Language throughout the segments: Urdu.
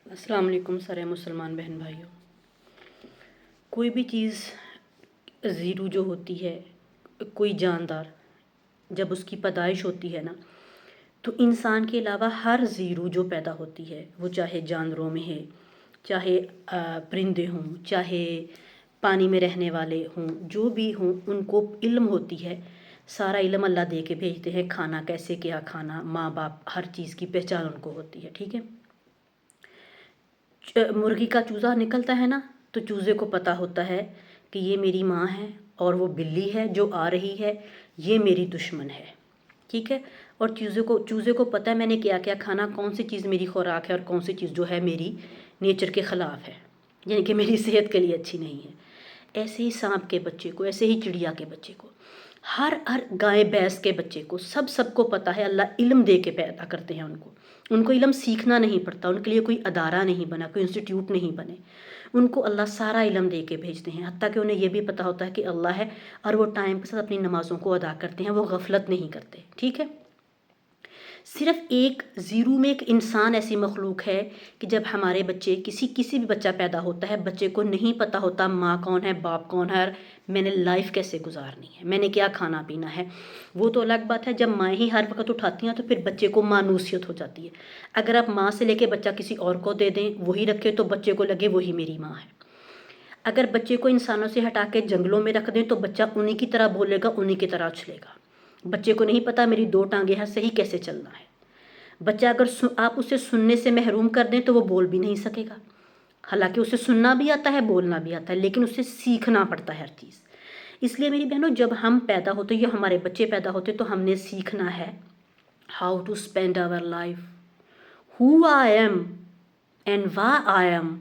السلام علیکم سارے مسلمان بہن بھائیوں. کوئی بھی چیز زیرو جو ہوتی ہے، کوئی جاندار جب اس کی پیدائش ہوتی ہے نا، تو انسان کے علاوہ ہر زیرو جو پیدا ہوتی ہے، وہ چاہے جانوروں میں ہے، چاہے پرندے ہوں، چاہے پانی میں رہنے والے ہوں، جو بھی ہوں، ان کو علم ہوتی ہے. سارا علم اللہ دے کے بھیجتے ہیں، کھانا کیسے کیا کھانا، ماں باپ، ہر چیز کی پہچان ان کو ہوتی ہے. ٹھیک ہے. مرغی کا چوزا نکلتا ہے نا، تو چوزے کو پتہ ہوتا ہے کہ یہ میری ماں ہے اور وہ بلی ہے جو آ رہی ہے، یہ میری دشمن ہے. ٹھیک ہے. اور چوزے کو پتہ ہے میں نے کیا کیا کھانا، کون سی چیز میری خوراک ہے اور کون سی چیز جو ہے میری نیچر کے خلاف ہے، یعنی کہ میری صحت کے لیے اچھی نہیں ہے. ایسے ہی سانپ کے بچے کو، ایسے ہی چڑیا کے بچے کو، ہر گائے بھینس کے بچے کو، سب کو پتہ ہے. اللہ علم دے کے پیدا کرتے ہیں ان کو علم سیکھنا نہیں پڑتا، ان کے لیے کوئی ادارہ نہیں بنا، کوئی انسٹیٹیوٹ نہیں بنے. ان کو اللہ سارا علم دے کے بھیجتے ہیں، حتیٰ کہ انہیں یہ بھی پتہ ہوتا ہے کہ اللہ ہے، اور وہ ٹائم کے ساتھ اپنی نمازوں کو ادا کرتے ہیں، وہ غفلت نہیں کرتے. ٹھیک ہے. صرف ایک زیرو میں ایک انسان ایسی مخلوق ہے کہ جب ہمارے بچے کسی بھی بچہ پیدا ہوتا ہے، بچے کو نہیں پتہ ہوتا ماں کون ہے، باپ کون ہے، میں نے لائف کیسے گزارنی ہے، میں نے کیا کھانا پینا ہے. وہ تو الگ بات ہے، جب مائیں ہی ہر وقت اٹھاتی ہیں تو پھر بچے کو مانوسیت ہو جاتی ہے. اگر آپ ماں سے لے کے بچہ کسی اور کو دے دیں، وہی رکھے، تو بچے کو لگے وہی میری ماں ہے. اگر بچے کو انسانوں سے ہٹا کے جنگلوں میں رکھ دیں تو بچہ انہی کی طرح بولے گا، انہی کی طرح اچھلے گا. بچے کو نہیں پتہ میری 2 ٹانگیں ہیں، صحیح کیسے چلنا ہے. بچہ اگر آپ اسے سننے سے محروم کر دیں تو وہ بول بھی نہیں سکے گا. حالانکہ اسے سننا بھی آتا ہے، بولنا بھی آتا ہے، لیکن اسے سیکھنا پڑتا ہے ہر چیز. اس لیے میری بہنوں، جب ہم پیدا ہوتے یا ہمارے بچے پیدا ہوتے تو ہم نے سیکھنا ہے how to spend our life, who I am and why I am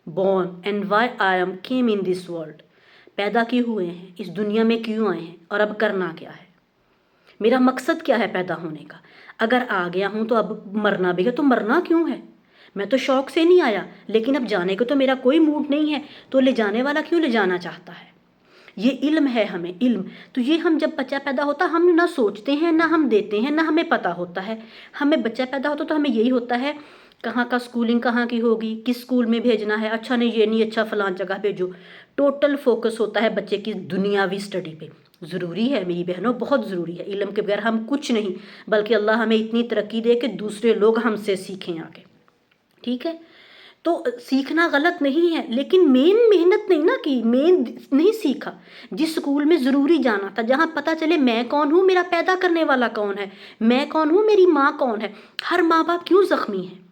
born and why I am came in this world. پیدا کیوں ہوئے ہیں، اس دنیا میں کیوں آئے ہیں، اور اب کرنا کیا ہے، میرا مقصد کیا ہے پیدا ہونے کا. اگر آ گیا ہوں تو اب مرنا بھی ہے، تو مرنا کیوں ہے. میں تو شوق سے نہیں آیا، لیکن اب جانے کو تو میرا کوئی موڈ نہیں ہے، تو لے جانے والا کیوں لے جانا چاہتا ہے. یہ علم ہے ہمیں، علم. تو یہ ہم جب بچہ پیدا ہوتا ہم نہ سوچتے ہیں، نہ ہم دیتے ہیں، نہ ہمیں پتہ ہوتا ہے. ہمیں بچہ پیدا ہوتا تو ہمیں یہی ہوتا ہے کہاں کا اسکولنگ کہاں کی ہوگی، کس اسکول میں بھیجنا ہے، اچھا نہیں یہ نہیں اچھا فلاں جگہ بھیجو. ٹوٹل فوکس ہوتا ہے بچے کی دنیاوی اسٹڈی پہ. ضروری ہے میری بہنوں، بہت ضروری ہے. علم کے بغیر ہم کچھ نہیں، بلکہ اللہ ہمیں اتنی ترقی دے کہ دوسرے لوگ ہم سے سیکھیں آگے. ٹھیک ہے. تو سیکھنا غلط نہیں ہے، لیکن مین محنت نہیں نا کی، مین نہیں سیکھا. جس اسکول میں ضروری جانا تھا، جہاں پتہ چلے میں کون ہوں، میرا پیدا کرنے والا کون ہے، میں کون ہوں، میری ماں کون ہے. ہر ماں باپ کیوں زخمی ہیں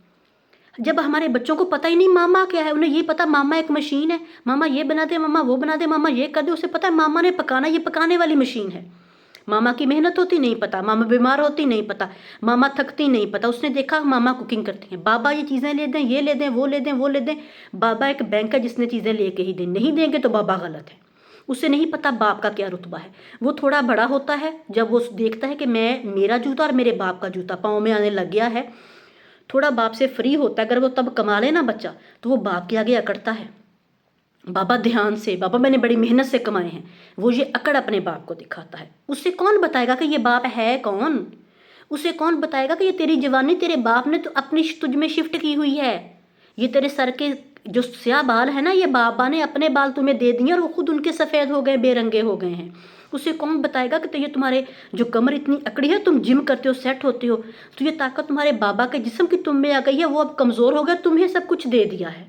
جب ہمارے بچوں کو پتہ ہی نہیں ماما کیا ہے. انہیں یہ پتہ ماما ایک مشین ہے، ماما یہ بنا دے، ماما وہ بنا دے، ماما یہ کر دے. اسے پتہ ہے ماما نے پکانا، یہ پکانے والی مشین ہے. ماما کی محنت ہوتی نہیں پتہ، ماما بیمار ہوتی نہیں پتہ، ماما تھکتی نہیں پتہ. اس نے دیکھا ماما کوکنگ کرتی ہیں، بابا یہ چیزیں لے دیں، یہ لے دیں، وہ لے دیں، وہ لے دیں. بابا ایک بینک ہے جس نے چیزیں لے کے ہی دیں، نہیں دیں گے تو بابا غلط ہے. اسے نہیں پتہ باپ کا کیا رتبہ ہے. وہ تھوڑا بڑا ہوتا ہے جب وہ دیکھتا ہے کہ میرا جوتا اور میرے باپ کا جوتا پاؤں میں آنے لگ گیا ہے، تھوڑا باپ سے فری ہوتا ہے. اگر وہ تب کما لے نا بچہ، تو وہ باپ کے آگے اکڑتا ہے. بابا دھیان سے، بابا میں نے بڑی محنت سے کمائے ہیں. وہ یہ اکڑ اپنے باپ کو دکھاتا ہے. اسے کون بتائے گا کہ یہ باپ ہے کون. اسے کون بتائے گا کہ یہ تیری جوانی تیرے باپ نے تو اپنی تجھ میں شفٹ کی ہوئی ہے. یہ تیرے سر کے جو سیاہ بال ہے نا، یہ بابا نے اپنے بال تمہیں دے دیے اور وہ خود ان کے سفید ہو گئے، بے رنگے ہو گئے ہیں. اسے کون بتائے گا کہ یہ تمہارے جو کمر اتنی اکڑی ہے، تم جم کرتے ہو، سیٹ ہوتے ہو، تو یہ طاقت تمہارے بابا کے جسم کی تم میں آ گئی ہے، وہ اب کمزور ہو گیا، تمہیں سب کچھ دے دیا ہے.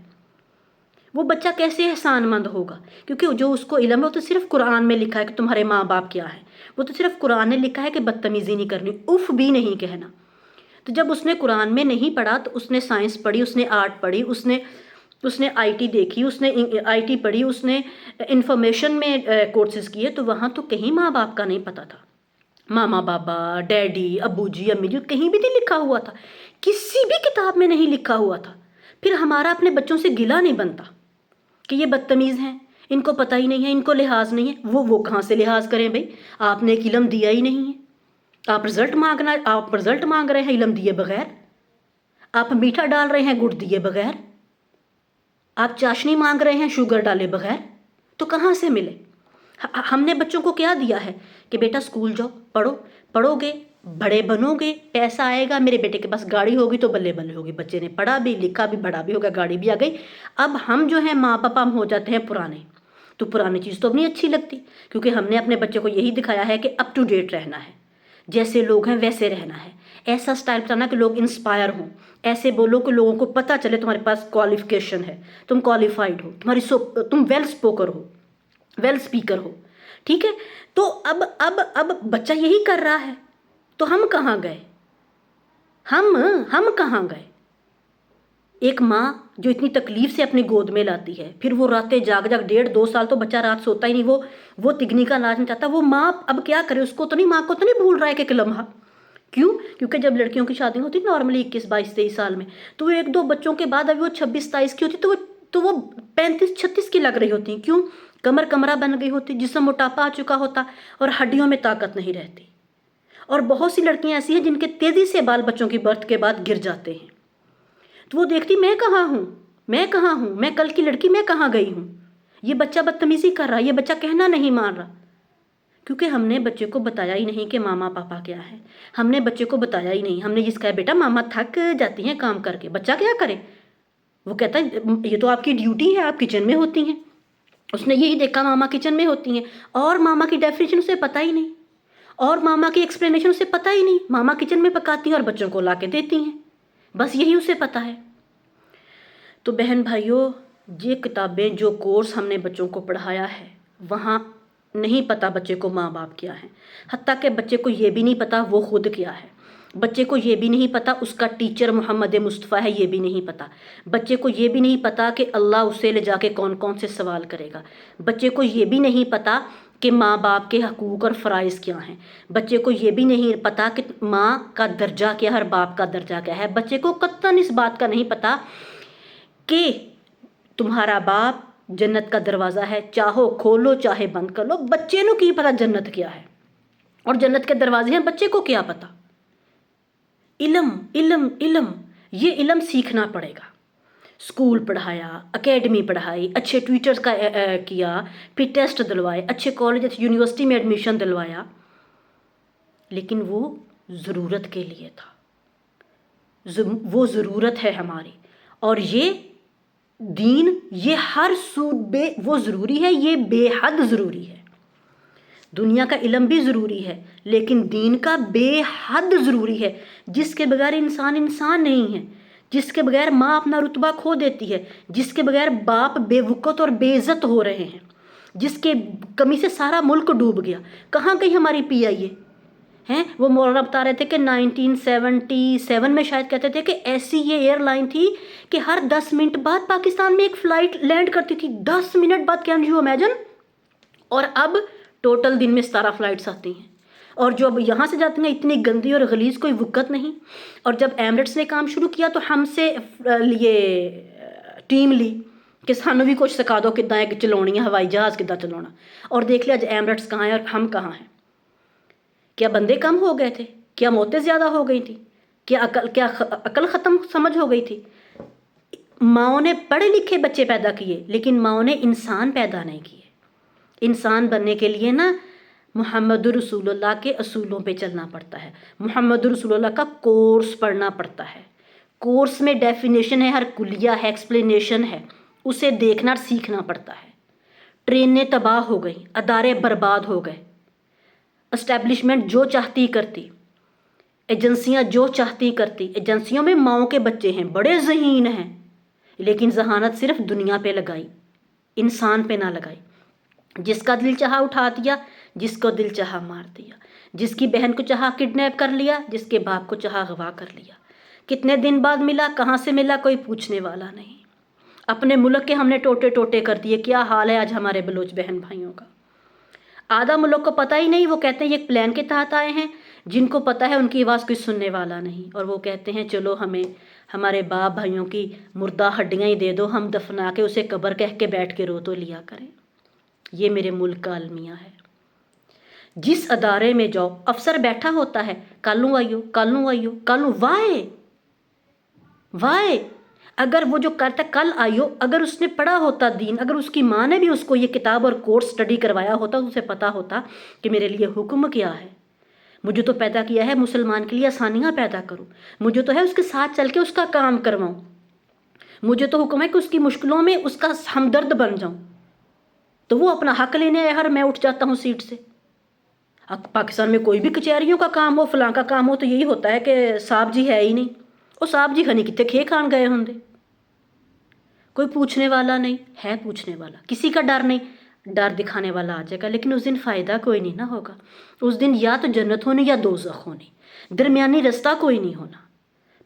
وہ بچہ کیسے احسان مند ہوگا، کیونکہ جو اس کو علم ہے وہ تو صرف قرآن میں لکھا ہے کہ تمہارے ماں باپ کیا ہے. وہ تو صرف قرآن نے لکھا ہے کہ بدتمیزی نہیں کرنی، اف بھی نہیں کہنا. تو جب اس نے قرآن میں نہیں پڑھا تو اس نے سائنس پڑھی، اس نے آرٹ پڑھی، اس نے آئی ٹی دیکھی، اس نے آئی ٹی پڑھی، اس نے انفارمیشن میں کورسز کیے. تو وہاں تو کہیں ماں باپ کا نہیں پتہ تھا. ماما بابا، ڈیڈی، ابو جی، امی جی، کہیں بھی نہیں لکھا ہوا تھا، کسی بھی کتاب میں نہیں لکھا ہوا تھا. پھر ہمارا اپنے بچوں سے گلہ نہیں بنتا کہ یہ بدتمیز ہیں، ان کو پتہ ہی نہیں ہے، ان کو لحاظ نہیں ہے. وہ کہاں سے لحاظ کریں بھائی، آپ نے ایک علم دیا ہی نہیں ہے. آپ رزلٹ مانگ رہے ہیں علم دیے بغیر. آپ میٹھا ڈال رہے ہیں گڑ دیے بغیر. آپ چاشنی مانگ رہے ہیں شوگر ڈالے بغیر. تو کہاں سے ملے. ہم نے بچوں کو کیا دیا ہے کہ بیٹا اسکول جاؤ، پڑھو گے، بڑے بنو گے، پیسہ آئے گا، میرے بیٹے کے پاس گاڑی ہوگی تو بلے بلے ہوگی، بچے نے پڑھا بھی لکھا بھی بڑا بھی ہوگا، گاڑی بھی آ گئی۔ اب ہم جو ہیں ماں باپ ہم ہو جاتے ہیں پرانے، تو پرانی چیز تو اب نہیں اچھی لگتی، کیونکہ ہم نے اپنے بچے کو یہی دکھایا ہے کہ اپ ٹو ڈیٹ رہنا ہے، جیسے لوگ ہیں ویسے رہنا ہے، ایسا سٹائل بتانا کہ لوگ انسپائر ہوں، ایسے بولو کہ لوگوں کو پتہ چلے تمہارے پاس کوالیفیکیشن ہے، تم کوالیفائڈ ہو، تم ویل اسپوکر ہو، ویل اسپیکر ہو، ٹھیک ہے۔ تو اب بچہ یہی کر رہا ہے، تو ہم کہاں گئے؟ ہم کہاں گئے؟ ایک ماں جو اتنی تکلیف سے اپنی گود میں لاتی ہے، پھر وہ راتیں جاگ 1.5-2 سال تو بچہ رات سوتا ہی نہیں، وہ تگنی کا علاج نہیں چاہتا، وہ ماں اب کیا کرے؟ اس کو تو نہیں، ماں کو تو نہیں بھول رہا ہے کہ ایک لمحہ، کیوں؟ کیونکہ جب لڑکیوں کی شادی ہوتی نارملی 21-22-23 سال میں، تو وہ 1-2 بچوں کے بعد ابھی وہ 26-27 کی ہوتی، تو وہ 35-36 کی لگ رہی ہوتی ہیں، کیوں؟ کمرہ بن گئی ہوتی، جسم موٹاپا آ چکا ہوتا، اور ہڈیوں میں طاقت نہیں رہتی۔ اور بہت سی لڑکیاں ایسی ہیں جن کے تیزی سے بال بچوں کی برتھ کے بعد گر جاتے ہیں، تو وہ دیکھتی میں کہاں ہوں، میں کل کی لڑکی میں کہاں گئی ہوں، یہ بچہ بدتمیزی کر رہا، یہ بچہ کہنا نہیں مان رہا، کیونکہ ہم نے بچے کو بتایا ہی نہیں کہ ماما پاپا کیا ہے، ہم نے بچے کو بتایا ہی نہیں، ہم نے جس کہا بیٹا ماما تھک جاتی ہیں کام کر کے، بچہ کیا کرے؟ وہ کہتا ہے یہ تو آپ کی ڈیوٹی ہے، آپ کچن میں ہوتی ہیں، اس نے یہی دیکھا ماما کچن میں ہوتی ہیں، اور ماما کی ڈیفینیشن اسے پتہ ہی نہیں، اور ماما کی ایکسپلینیشن اسے پتہ ہی نہیں، ماما کچن میں پکاتی ہیں اور بچوں کو لا کے دیتی ہیں، بس یہی اسے پتہ ہے۔ تو بہن بھائیوں، یہ کتابیں جو کورس ہم نے بچوں کو پڑھایا ہے، وہاں نہیں پتہ بچے کو ماں باپ کیا ہے، حتیٰ کہ بچے کو یہ بھی نہیں پتہ وہ خود کیا ہے، بچے کو یہ بھی نہیں پتہ اس کا ٹیچر محمد مصطفیٰ ہے، یہ بھی نہیں پتہ، بچے کو یہ بھی نہیں پتہ کہ اللہ اسے لے جا کے کون کون سے سوال کرے گا، بچے کو یہ بھی نہیں پتہ کہ ماں باپ کے حقوق اور فرائض کیا ہیں، بچے کو یہ بھی نہیں پتہ کہ ماں کا درجہ کیا ہے اور باپ کا درجہ کیا ہے، بچے کو قطعاً اس بات کا نہیں پتہ کہ تمہارا باپ جنت کا دروازہ ہے، چاہو کھولو چاہے بند کر لو، بچے نو کی پتہ جنت کیا ہے اور جنت کے دروازے ہیں، بچے کو کیا پتہ؟ علم علم علم، یہ علم سیکھنا پڑے گا، اسکول پڑھایا، اکیڈمی پڑھائی، اچھے ٹیچرز کا کیا، پھر ٹیسٹ دلوائے، اچھے کالج یونیورسٹی میں ایڈمیشن دلوایا، لیکن وہ ضرورت کے لیے تھا، وہ ضرورت ہے ہماری، اور یہ دین یہ ہر وہ ضروری ہے، یہ بے حد ضروری ہے، دنیا کا علم بھی ضروری ہے لیکن دین کا بے حد ضروری ہے، جس کے بغیر انسان نہیں ہے، جس کے بغیر ماں اپنا رتبہ کھو دیتی ہے، جس کے بغیر باپ بے وقت اور بے عزت ہو رہے ہیں، جس کے کمی سے سارا ملک ڈوب گیا، کہاں گئی ہماری پی آئی اے ہیں؟ وہ مولانا بتا رہے تھے کہ 1977 میں شاید کہتے تھے کہ ایسی یہ ایئر لائن تھی کہ ہر 10 منٹ بعد پاکستان میں ایک فلائٹ لینڈ کرتی تھی، 10 منٹ بعد، کین یو امیجن؟ اور اب ٹوٹل دن میں 17 فلائٹس آتی ہیں، اور جو اب یہاں سے جاتی ہیں اتنی گندی اور غلیظ کوئی وقت نہیں، اور جب ایمریٹس نے کام شروع کیا تو ہم سے یہ ٹیم لی کہ سانو بھی کچھ سکھا دو کداں ایک چلانی ہے ہوائی جہاز کداں چلانا، اور دیکھ لیا آج ایمریٹس کہاں ہیں اور ہم کہاں ہیں، کیا بندے کم ہو گئے تھے؟ کیا موتیں زیادہ ہو گئی تھیں؟ کیا عقل ختم سمجھ ہو گئی تھی؟ ماؤں نے پڑھے لکھے بچے پیدا کیے لیکن ماؤں نے انسان پیدا نہیں کیے، انسان بننے کے لیے نا محمد رسول اللہ کے اصولوں پہ چلنا پڑتا ہے، محمد رسول اللہ کا کورس پڑھنا پڑتا ہے، کورس میں ڈیفینیشن ہے، ہر کلیہ ہے، ایکسپلینیشن ہے، اسے دیکھنا اور سیکھنا پڑتا ہے۔ ٹرینیں تباہ ہو گئیں، ادارے برباد ہو گئے، اسٹیبلشمنٹ جو چاہتی کرتی، ایجنسیاں جو چاہتی کرتی، ایجنسیوں میں ماؤں کے بچے ہیں، بڑے ذہین ہیں، لیکن ذہانت صرف دنیا پہ لگائی، انسان پہ نہ لگائی، جس کا دل چاہا اٹھا دیا، جس کو دل چاہا مار دیا، جس کی بہن کو چاہا کڈنیپ کر لیا، جس کے باپ کو چاہا اغوا کر لیا، کتنے دن بعد ملا، کہاں سے ملا، کوئی پوچھنے والا نہیں، اپنے ملک کے ہم نے ٹوٹے ٹوٹے کر دیے، کیا حال ہے آج ہمارے بلوچ بہن بھائیوں کا، آدھا ملک کو پتہ ہی نہیں، وہ کہتے ہیں یہ ایک پلان کے تحت آئے ہیں، جن کو پتہ ہے ان کی آواز کوئی سننے والا نہیں، اور وہ کہتے ہیں چلو ہمیں ہمارے باپ بھائیوں کی مردہ ہڈیاں ہی دے دو، ہم دفنا کے اسے قبر کہہ کے بیٹھ کے رو تو لیا کریں۔ یہ میرے ملک کا المیہ ہے، جس ادارے میں جاؤ افسر بیٹھا ہوتا ہے، کالوں آئیو کالوں آئیو کالوں، وائے اگر وہ جو کرتا کل آئیو، اگر اس نے پڑھا ہوتا دین، اگر اس کی ماں نے بھی اس کو یہ کتاب اور کورس سٹڈی کروایا ہوتا، اسے پتا ہوتا کہ میرے لیے حکم کیا ہے، مجھے تو پیدا کیا ہے مسلمان کے لیے آسانیاں پیدا کروں، مجھے تو ہے اس کے ساتھ چل کے اس کا کام کرواؤں، مجھے تو حکم ہے کہ اس کی مشکلوں میں اس کا ہمدرد بن جاؤں۔ تو وہ اپنا حق لینے آیا، ہر میں اٹھ جاتا ہوں سیٹ سے۔ پاکستان میں کوئی بھی کچہریوں کا کام ہو، فلاں کا کام ہو، تو یہی ہوتا ہے کہ صاحب جی ہے ہی نہیں، وہ صاحب جی ہنی کتے کھے کھان گئے ہوں دے، کوئی پوچھنے والا نہیں ہے، پوچھنے والا کسی کا ڈر نہیں، ڈر دکھانے والا آ جائے گا، لیکن اس دن فائدہ کوئی نہیں نہ ہوگا۔ اس دن یا تو جنت ہونی یا دوزخ ہونی، درمیانی رستہ کوئی نہیں ہونا۔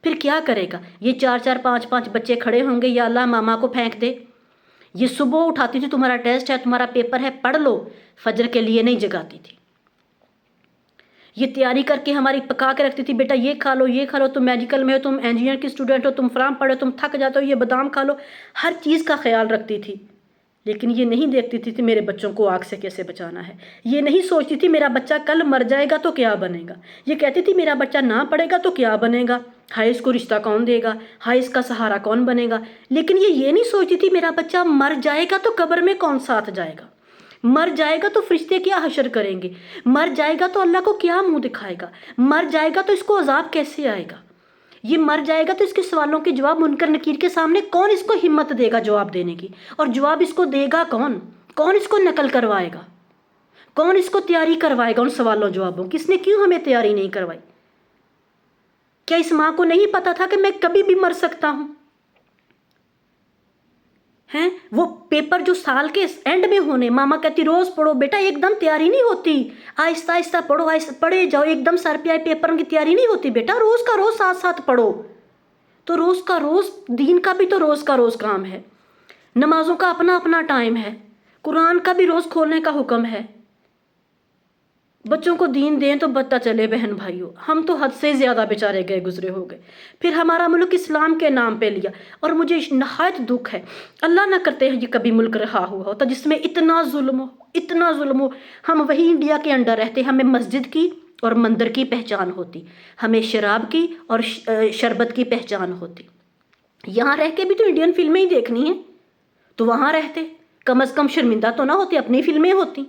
پھر کیا کرے گا؟ یہ 4 4 5 5 بچے کھڑے ہوں گے، یا اللہ ماما کو پھینک دے، یہ صبح اٹھاتی تھی تمہارا ٹیسٹ ہے، تمہارا پیپر ہے، پڑھ لو، فجر کے لیے نہیں جگاتی تھی، یہ تیاری کر کے ہماری پکا کے رکھتی تھی، بیٹا یہ کھا لو، یہ کھا لو، تم میڈیکل میں ہو، تم انجینئر کی اسٹوڈنٹ ہو، تم فرام پڑھو، تم تھک جاتے ہو، یہ بادام کھا لو، ہر چیز کا خیال رکھتی تھی۔ لیکن یہ نہیں دیکھتی تھی کہ میرے بچوں کو آگ سے کیسے بچانا ہے، یہ نہیں سوچتی تھی میرا بچہ کل مر جائے گا تو کیا بنے گا، یہ کہتی تھی میرا بچہ نہ پڑھے گا تو کیا بنے گا، ہائے اس کو رشتہ کون دے گا، ہائے اس کا سہارا کون بنے گا۔ لیکن یہ نہیں سوچتی تھی میرا بچہ مر جائے گا تو قبر میں کون ساتھ جائے گا، مر جائے گا تو فرشتے کیا حشر کریں گے، مر جائے گا تو اللہ کو کیا منہ دکھائے گا، مر جائے گا تو اس کو عذاب کیسے آئے گا، یہ مر جائے گا تو اس کے سوالوں کے جواب منکر نکیر کے سامنے کون اس کو ہمت دے گا جواب دینے کی، اور جواب اس کو دے گا کون، کون اس کو نقل کروائے گا، کون اس کو تیاری کروائے گا ان سوالوں جوابوں کی، اس نے کیوں ہمیں تیاری نہیں کروائی؟ کیا اس ماں کو نہیں پتا تھا کہ میں کبھی بھی مر سکتا ہوں؟ ہیں وہ پیپر جو سال کے اینڈ میں ہونے، ماما کہتی روز پڑھو بیٹا، ایک دم تیاری نہیں ہوتی، آہستہ آہستہ پڑھو، آہستہ پڑھے جاؤ، ایک دم سر پہ آئے پیپر کی تیاری نہیں ہوتی بیٹا، روز کا روز ساتھ ساتھ پڑھو۔ تو روز کا روز دین کا بھی تو روز کا روز کام ہے، نمازوں کا اپنا اپنا ٹائم ہے، قرآن کا بھی روز کھولنے کا حکم ہے۔ بچوں کو دین دیں تو پتہ چلے بہن بھائیوں، ہم تو حد سے زیادہ بیچارے گئے گزرے ہو گئے، پھر ہمارا ملک اسلام کے نام پہ لیا، اور مجھے نہایت دکھ ہے، اللہ نہ کرتے ہیں یہ کبھی ملک رہا ہوا ہوتا جس میں اتنا ظلم ہو، اتنا ظلم ہو، ہم وہی انڈیا کے انڈر رہتے، ہمیں مسجد کی اور مندر کی پہچان ہوتی، ہمیں شراب کی اور شربت کی پہچان ہوتی، یہاں رہ کے بھی تو انڈین فلمیں ہی دیکھنی ہیں، تو وہاں رہتے کم از کم شرمندہ تو نہ ہوتی، اپنی فلمیں ہوتی۔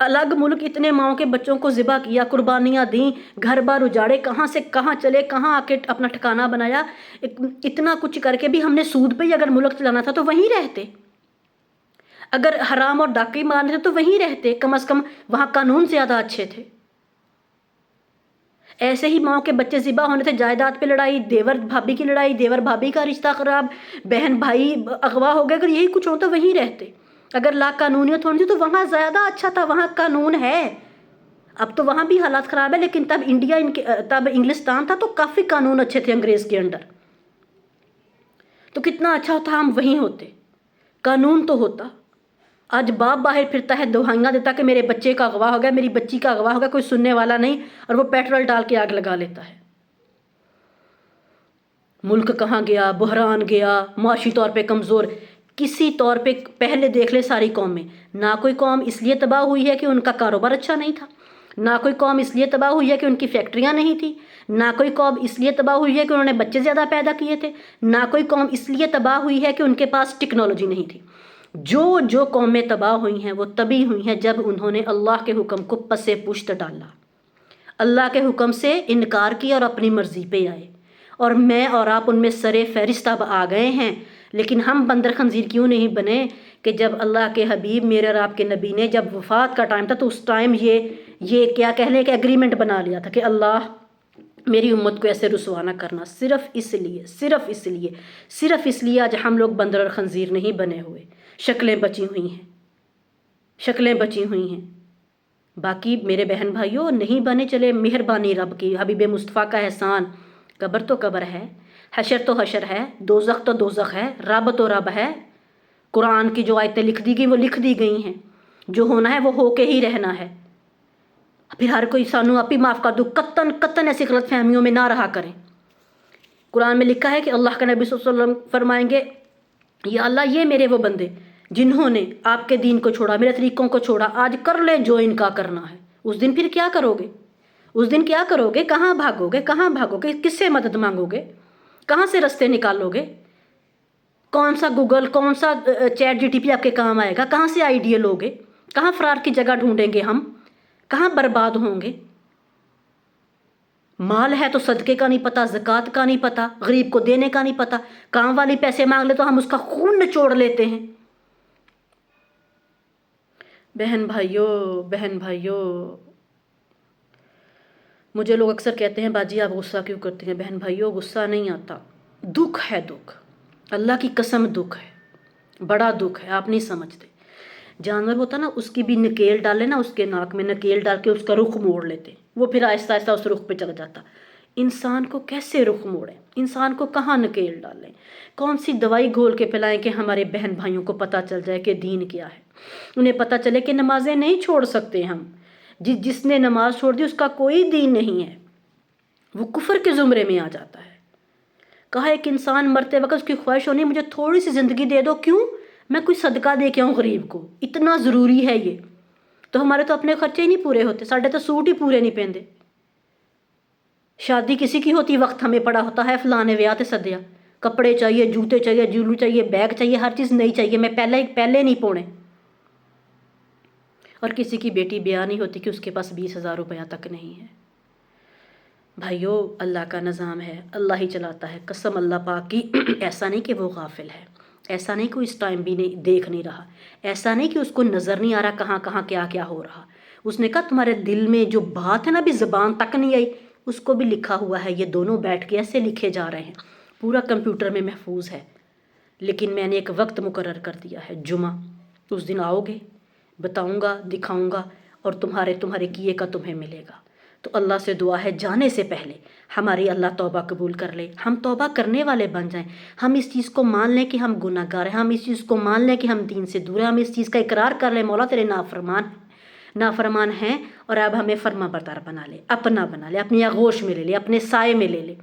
الگ ملک اتنے ماؤں کے بچوں کو ذبح کیا، قربانیاں دیں، گھر بار اجاڑے، کہاں سے کہاں چلے، کہاں آ کے اپنا ٹھکانہ بنایا، اتنا کچھ کر کے بھی ہم نے سود پہ ہی اگر ملک چلانا تھا تو وہیں رہتے، اگر حرام اور ڈاکے مارنے تھے تو وہیں رہتے، کم از کم وہاں قانون زیادہ اچھے تھے۔ ایسے ہی ماؤں کے بچے ذبح ہونے تھے، جائیداد پہ لڑائی، دیور بھابھی کی لڑائی، دیور بھابھی کا رشتہ خراب، بہن بھائی اغوا ہو گئے، اگر یہی کچھ ہوتا وہیں رہتے، اگر لا قانونیت ہونی تھی تو وہاں زیادہ اچھا تھا، وہاں قانون ہے، اب تو وہاں بھی حالات خراب ہے، لیکن تب تب انگلستان تھا تو کافی قانون اچھے تھے انگریز کے انڈر، تو کتنا اچھا ہوتا ہم وہیں ہوتے، قانون تو ہوتا۔ آج باپ باہر پھرتا ہے دہائیاں دیتا کہ میرے بچے کا اغوا ہو گیا، میری بچی کا اغوا ہو گیا، کوئی سننے والا نہیں، اور وہ پیٹرول ڈال کے آگ لگا لیتا ہے۔ ملک کہاں گیا، بحران گیا، معاشی طور پہ کمزور، کسی طور پہ پہلے دیکھ لے ساری قومیں، نہ کوئی قوم اس لیے تباہ ہوئی ہے کہ ان کا کاروبار اچھا نہیں تھا، نہ کوئی قوم اس لیے تباہ ہوئی ہے کہ ان کی فیکٹریاں نہیں تھیں، نہ کوئی قوم اس لیے تباہ ہوئی ہے کہ انہوں نے بچے زیادہ پیدا کیے تھے، نہ کوئی قوم اس لیے تباہ ہوئی ہے کہ ان کے پاس ٹیکنالوجی نہیں تھی۔ جو قومیں تباہ ہوئی ہیں وہ تبھی ہوئی ہیں جب انہوں نے اللہ کے حکم کو پس پشت ڈالا، اللہ کے حکم سے انکار کیا اور اپنی مرضی پہ آئے، اور میں اور آپ ان میں سرے فہرست اب آ گئے ہیں، لیکن ہم بندر خنزیر کیوں نہیں بنے کہ جب اللہ کے حبیب میرے اور آپ کے نبی نے جب وفات کا ٹائم تھا تو اس ٹائم یہ کیا کہہ لیں کہ ایگریمنٹ بنا لیا تھا کہ اللہ میری امت کو ایسے رسوا نہ کرنا، صرف اس لیے آج ہم لوگ بندر اور خنزیر نہیں بنے ہوئے، شکلیں بچی ہوئی ہیں، باقی میرے بہن بھائیوں نہیں بنے چلے، مہربانی رب کی، حبیب مصطفیٰ کا احسان، قبر تو قبر ہے، حشر تو حشر ہے، دوزخ تو دوزخ ہے، رب تو رب ہے، قرآن کی جو آیتیں لکھ دی گئی وہ لکھ دی گئی ہیں، جو ہونا ہے وہ ہو کے ہی رہنا ہے، پھر ہر کوئی سانو آپ ہی معاف کر دو، قطن ایسی غلط فہمیوں میں نہ رہا کریں۔ قرآن میں لکھا ہے کہ اللہ کا نبی صلی اللہ علیہ وسلم فرمائیں گے یا اللہ یہ میرے وہ بندے جنہوں نے آپ کے دین کو چھوڑا، میرے طریقوں کو چھوڑا، آج کر لے جو ان کا کرنا ہے، اس دن پھر کیا کرو گے؟ اس دن کیا کرو گے؟ کہاں بھاگو گے؟ کس سے مدد مانگو گے؟ کہاں سے رستے نکالو گے؟ کون سا گوگل، کون سا چیٹ جی ٹی پی آپ کے کام آئے گا؟ کہاں سے آئیڈیا لو گے؟ کہاں فرار کی جگہ ڈھونڈیں گے ہم؟ کہاں برباد ہوں گے؟ مال ہے تو صدقے کا نہیں پتہ، زکوٰۃ کا نہیں پتہ، غریب کو دینے کا نہیں پتہ، کام والی پیسے مانگ لے تو ہم اس کا خون نچوڑ لیتے ہیں۔ بہن بھائیوں، مجھے لوگ اکثر کہتے ہیں باجی آپ غصہ کیوں کرتی ہیں؟ بہن بھائیوں، غصہ نہیں آتا، دکھ ہے، دکھ، اللہ کی قسم دکھ ہے، بڑا دکھ ہے، آپ نہیں سمجھتے۔ جانور ہوتا نا، اس کی بھی نکیل ڈالے نا، اس کے ناک میں نکیل ڈال کے اس کا رخ موڑ لیتے، وہ پھر آہستہ آہستہ اس رخ پہ چل جاتا۔ انسان کو کیسے رخ موڑیں؟ انسان کو کہاں نکیل ڈالیں؟ کون سی دوائی گھول کے پلائیں کہ ہمارے بہن بھائیوں کو پتہ چل جائے کہ دین کیا ہے، انہیں پتہ چلے کہ نمازیں نہیں چھوڑ سکتے ہم، جس نے نماز چھوڑ دی اس کا کوئی دین نہیں ہے، وہ کفر کے زمرے میں آ جاتا ہے۔ کہا ایک انسان مرتے وقت اس کی خواہش ہونی مجھے تھوڑی سی زندگی دے دو، کیوں؟ میں کوئی صدقہ دے کے آؤں غریب کو، اتنا ضروری ہے یہ۔ تو ہمارے تو اپنے خرچے ہی نہیں پورے ہوتے، ساڑھے تو سوٹ ہی پورے نہیں پہنتے۔ شادی کسی کی ہوتی وقت ہمیں پڑا ہوتا ہے فلانے ویاہ تے سدیا، کپڑے چاہیے، جوتے چاہیے، جولو چاہیے، بیگ چاہیے، ہر چیز نہیں چاہیے، میں پہلے نہیں پونے۔ اور کسی کی بیٹی بیاہ نہیں ہوتی کہ اس کے پاس 20,000 روپیہ تک نہیں ہے۔ بھائیو، اللہ کا نظام ہے، اللہ ہی چلاتا ہے، قسم اللہ پاک کی۔ ایسا نہیں کہ وہ غافل ہے، ایسا نہیں کہ اس ٹائم بھی نہیں دیکھ نہیں رہا، ایسا نہیں کہ اس کو نظر نہیں آ رہا کہاں کہاں کیا کیا ہو رہا۔ اس نے کہا تمہارے دل میں جو بات ہے نا، بھی زبان تک نہیں آئی، اس کو بھی لکھا ہوا ہے، یہ دونوں بیٹھ کے ایسے لکھے جا رہے ہیں، پورا کمپیوٹر میں محفوظ ہے۔ لیکن میں نے ایک وقت مقرر کر دیا ہے، جمعہ، اس دن آؤ گے، بتاؤں گا، دکھاؤں گا، اور تمہارے کیے کا تمہیں ملے گا۔ تو اللہ سے دعا ہے جانے سے پہلے ہماری اللہ توبہ قبول کر لے، ہم توبہ کرنے والے بن جائیں، ہم اس چیز کو مان لیں کہ ہم گناہ گار ہیں، ہم اس چیز کو مان لیں کہ ہم دین سے دور ہیں، ہم اس چیز کا اقرار کر لیں مولا تیرے نافرمان ہیں، اور اب ہمیں فرما بردار بنا لے، اپنا بنا لے، اپنی آغوش میں لے لے، اپنے سائے میں لے لے،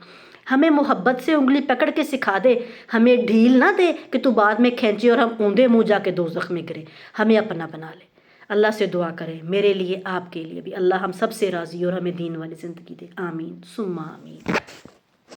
ہمیں محبت سے انگلی پکڑ کے سکھا دے، ہمیں ڈھیل نہ دے کہ تو بعد میں کھینچے اور ہم اوندے منہ جا کے دوزخ میں گرے، ہمیں اپنا بنا لے۔ اللہ سے دعا کریں میرے لیے، آپ کے لیے بھی، اللہ ہم سب سے راضی اور ہمیں دین والی زندگی دے، آمین ثم آمین۔